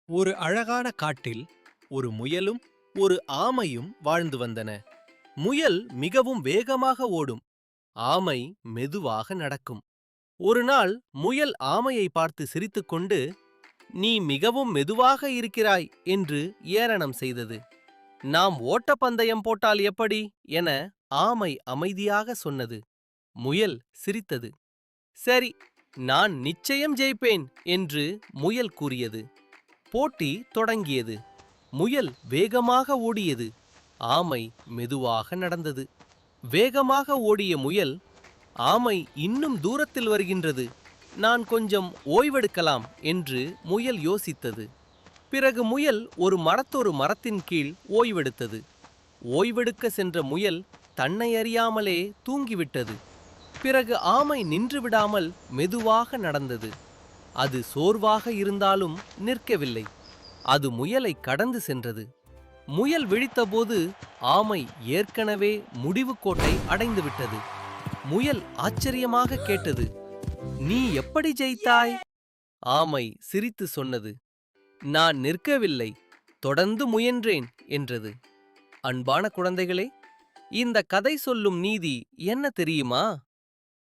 ஒரு அழகான காட்டில் ஒரு முயலும் ஒரு ஆமையும் வாழ்ந்து வந்தன. முயல் மிகவும் வேகமாக ஓடும், ஆமை மெதுவாக நடக்கும். ஒரு நாள் முயல் ஆமையை பார்த்து சிரித்துக்கொண்டு, "நீ மிகவும் மெதுவாக இருக்கிறாய்" என்று ஏளனம் செய்தது. "நாம் ஓட்டப்பந்தயம் போட்டால் எப்படி?" என ஆமை அமைதியாக சொன்னது. முயல் சிரித்தது. "சரி, நான் நிச்சயம் ஜெயிப்பேன்" என்று முயல் கூறியது. போட்டி தொடங்கியது. முயல் வேகமாக ஓடியது, ஆமை மெதுவாக நடந்தது. வேகமாக ஓடிய முயல், "ஆமை இன்னும் தூரத்தில் வருகின்றது, நான் கொஞ்சம் ஓய்வெடுக்கலாம்" என்று முயல் யோசித்தது. பிறகு முயல் ஒரு மரத்தின் கீழ் ஓய்வெடுத்தது. ஓய்வெடுக்க சென்ற முயல் தன்னை அறியாமலே தூங்கிவிட்டது. பிறகு ஆமை நின்று விடாமல் மெதுவாக நடந்தது. அது சோர்வாக இருந்தாலும் நிற்கவில்லை. அது முயலை கடந்து சென்றது. முயல் விழித்தபோது ஆமை ஏற்கனவே முடிவு கோட்டை அடைந்துவிட்டது. முயல் ஆச்சரியமாக கேட்டது, "நீ எப்படி ஜெயித்தாய்?" ஆமை சிரித்து சொன்னது, "நான் நிற்கவில்லை, தொடர்ந்து முயன்றேன்" என்றது. அன்பான குழந்தைகளே, இந்த கதை சொல்லும் நீதி என்ன தெரியுமா?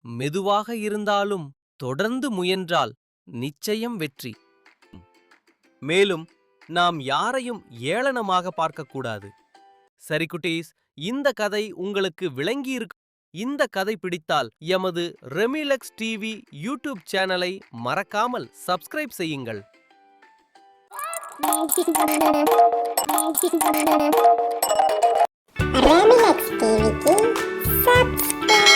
மெதுவாக இருந்தாலும் தொடர்ந்து முயன்றால் நிச்சயம் வெற்றி. மேலும் நாம் யாரையும் ஏளனமாக பார்க்கக்கூடாது. சரி குட்டீஸ், இந்த கதை உங்களுக்கு விளங்கியிருக்கும். இந்த கதை பிடித்தால் எமது ரெமிலெக்ஸ் டிவி யூடியூப் சேனலை மறக்காமல் சப்ஸ்கிரைப் செய்யுங்கள். ரெமிலெக்ஸ் டிவிக்கு சப்ஸ்கிரைப்